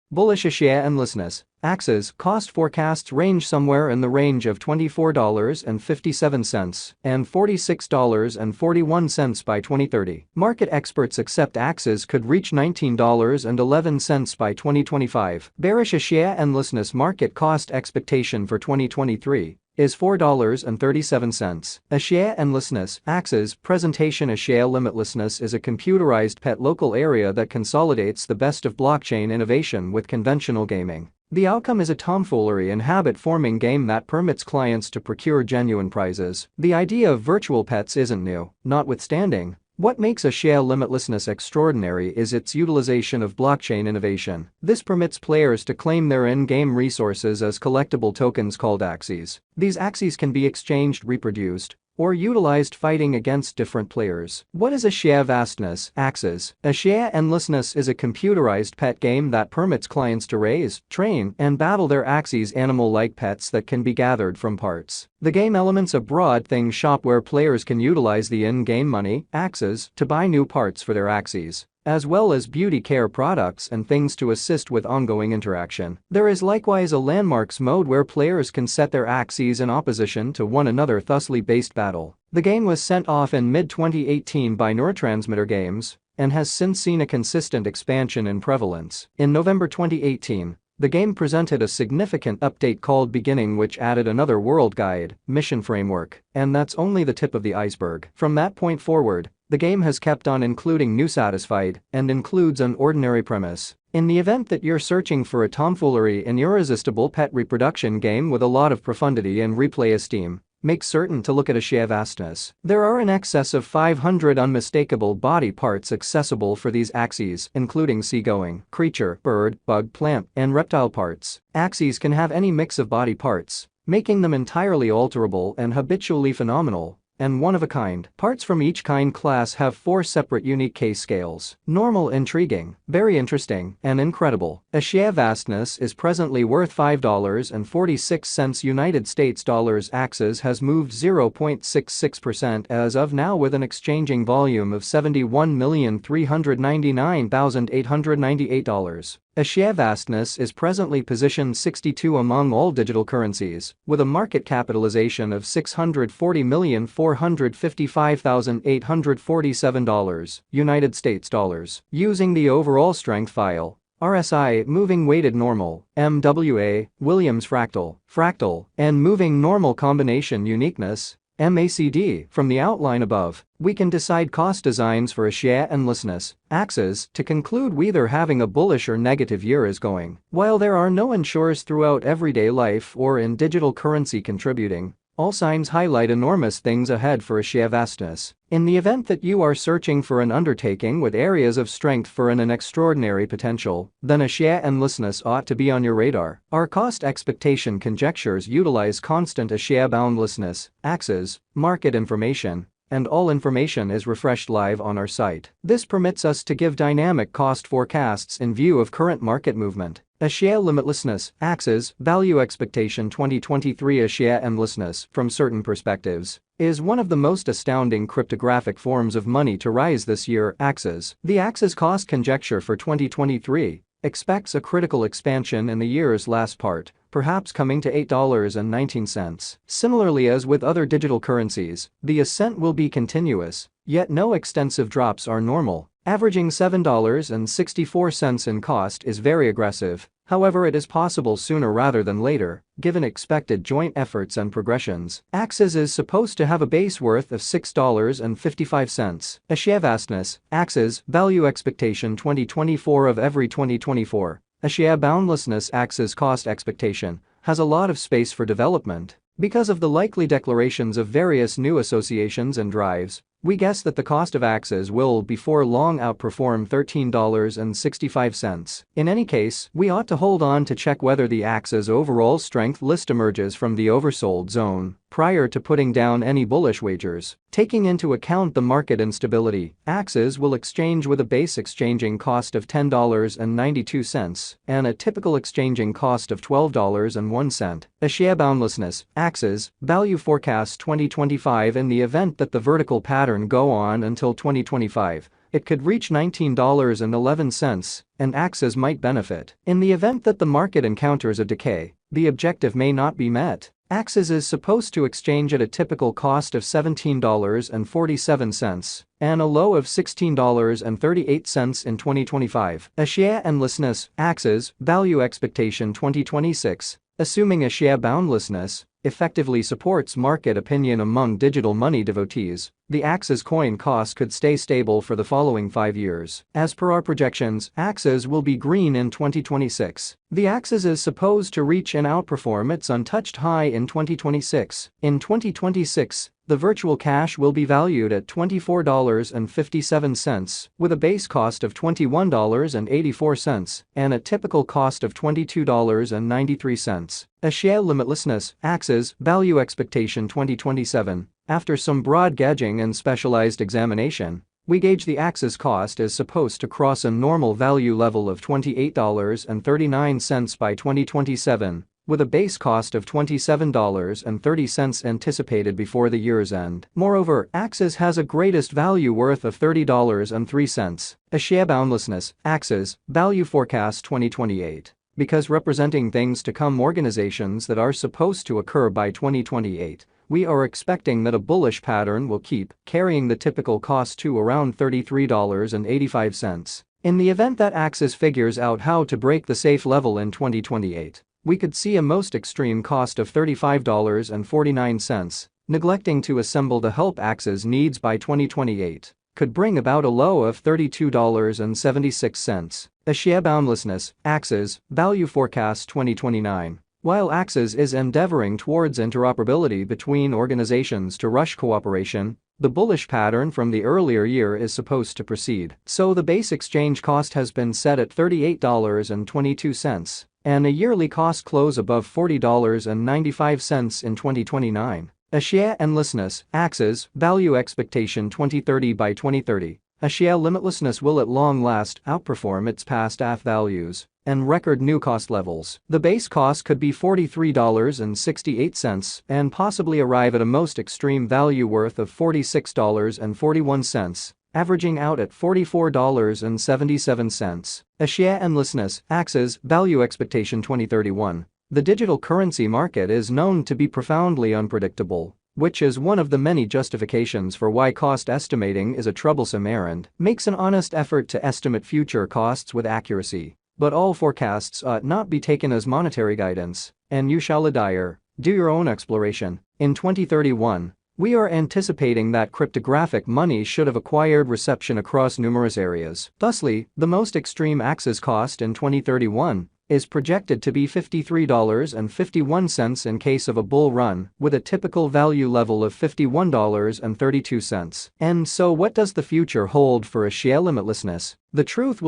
Bullish share endlessness. Axie's cost forecasts range somewhere in the range of $24.57 and $46.41 by 2030. Market experts accept Axie's could reach $19.11 by 2025. Bearish share endlessness market cost expectation for 2023 is $4.37. A share endlessness. Axie's presentation. A share limitlessness is a computerized pet local area that consolidates the best of blockchain innovation with conventional gaming. The outcome is a tomfoolery and habit-forming game that permits clients to procure genuine prizes. The idea of virtual pets isn't new, notwithstanding. What makes a share limitlessness extraordinary is its utilization of blockchain innovation. This permits players to claim their in-game resources as collectible tokens called Axies. These Axies can be exchanged, reproduced, or utilized fighting against different players. What is a share vastness? Axes. A share endlessness is a computerized pet game that permits clients to raise, train, and battle their Axies, animal-like pets that can be gathered from parts. The game elements a broad thing shop where players can utilize the in-game money, Axes, to buy new parts for their Axies, as well as beauty care products and things to assist with ongoing interaction. There is likewise a landmarks mode where players can set their Axies in opposition to one another, thusly based battle. The game was sent off in mid-2018 by Neurotransmitter Games and has since seen a consistent expansion in prevalence. In November 2018, the game presented a significant update called Beginning, which added another world guide, mission framework, and that's only the tip of the iceberg. From that point forward, the game has kept on including new satisfied and includes an ordinary premise. In the event that you're searching for a tomfoolery and irresistible pet reproduction game with a lot of profundity and replay esteem, make certain to look at a share vastness. There are in excess of 500 unmistakable body parts accessible for these Axies, including seagoing, creature, bird, bug, plant, and reptile parts. Axies can have any mix of body parts, making them entirely alterable and habitually phenomenal and one-of-a-kind. Parts from each kind class have 4 separate unique case scales. Normal, intriguing, very interesting, and incredible. A share vastness is presently worth $5.46 United States dollars. Axes has moved 0.66% as of now with an exchanging volume of $71,399,898. A share vastness is presently positioned 62 among all digital currencies, with a market capitalization of $640,455,847 United States dollars. Using the overall strength file, RSI, moving weighted normal, MWA, Williams fractal, and moving normal combination uniqueness, MACD. From the outline above, we can decide cost designs for a share endlessness. Axes. To conclude, whether having a bullish or negative year is going. While there are no insurers throughout everyday life or in digital currency contributing, all signs highlight enormous things ahead for a share vastness. In the event that you are searching for an undertaking with areas of strength for an extraordinary potential, then a share endlessness ought to be on your radar. Our cost expectation conjectures utilize constant a share boundlessness, Axes, market information, and all information is refreshed live on our site. This permits us to give dynamic cost forecasts in view of current market movement. A share limitlessness, Axes, value expectation 2023. A share endlessness, from certain perspectives, is one of the most astounding cryptographic forms of money to rise this year. Axes. The Axes cost conjecture for 2023 expects a critical expansion in the year's last part, perhaps coming to $8.19. Similarly, as with other digital currencies, the ascent will be continuous, yet no extensive drops are normal. Averaging $7.64 in cost is very aggressive, however it is possible sooner rather than later, given expected joint efforts and progressions. Axes is supposed to have a base worth of $6.55. A share vastness, Axes, value expectation 2024 of every 2024. A share boundlessness, Axes cost expectation, has a lot of space for development. Because of the likely declarations of various new associations and drives, we guess that the cost of Axes will before long outperform $13.65. In any case, we ought to hold on to check whether the Axes overall strength list emerges from the oversold zone prior to putting down any bullish wagers. Taking into account the market instability, Axes will exchange with a base exchanging cost of $10.92 and a typical exchanging cost of $12.01. A share boundlessness, Axes, value forecast 2025. In the event that the vertical pattern go on until 2025, it could reach $19.11, and Axie might benefit. In the event that the market encounters a decay, the objective may not be met. Axie is supposed to exchange at a typical cost of $17.47 and a low of $16.38 in 2025. A share endlessness, Axie, value expectation 2026, assuming a share boundlessness, effectively supports market opinion among digital money devotees. The Axie coin cost could stay stable for the following 5 years. As per our projections, Axie will be green in 2026. The Axie is supposed to reach and outperform its untouched high in 2026. In 2026, the virtual cash will be valued at $24.57, with a base cost of $21.84 and a typical cost of $22.93. A share limitlessness, Axie, value expectation 2027. After some broad gauging and specialized examination, we gauge the Axie cost is supposed to cross a normal value level of $28.39 by 2027, with a base cost of $27.30 anticipated before the year's end. Moreover, Axie has a greatest value worth of $30.03. A share boundlessness, Axie, value forecast 2028. Because representing things to come, organizations that are supposed to occur by 2028, we are expecting that a bullish pattern will keep carrying the typical cost to around $33.85. In the event that Axie figures out how to break the safe level in 2028, we could see a most extreme cost of $35.49, neglecting to assemble the help Axie needs by 2028, could bring about a low of $32.76. A share boundlessness, Axie, value forecast 2029. While Axie is endeavoring towards interoperability between organizations to rush cooperation, the bullish pattern from the earlier year is supposed to proceed. So the base exchange cost has been set at $38.22, and a yearly cost close above $40.95 in 2029. A share endlessness, Axie, value expectation 2030 by 2030. A share limitlessness will at long last outperform its past AF values and record new cost levels. The base cost could be $43.68 and possibly arrive at a most extreme value worth of $46.41, averaging out at $44.77. A share endlessness, Axie, value expectation 2031. The digital currency market is known to be profoundly unpredictable, which is one of the many justifications for why cost estimating is a troublesome errand. Makes an honest effort to estimate future costs with accuracy, but all forecasts ought not be taken as monetary guidance, and you shall adire, do your own exploration. In 2031, we are anticipating that cryptographic money should have acquired reception across numerous areas. Thusly, the most extreme Axie cost in 2031 is projected to be $53.51 in case of a bull run, with a typical value level of $51.32. And so what does the future hold for a share limitlessness? The truth will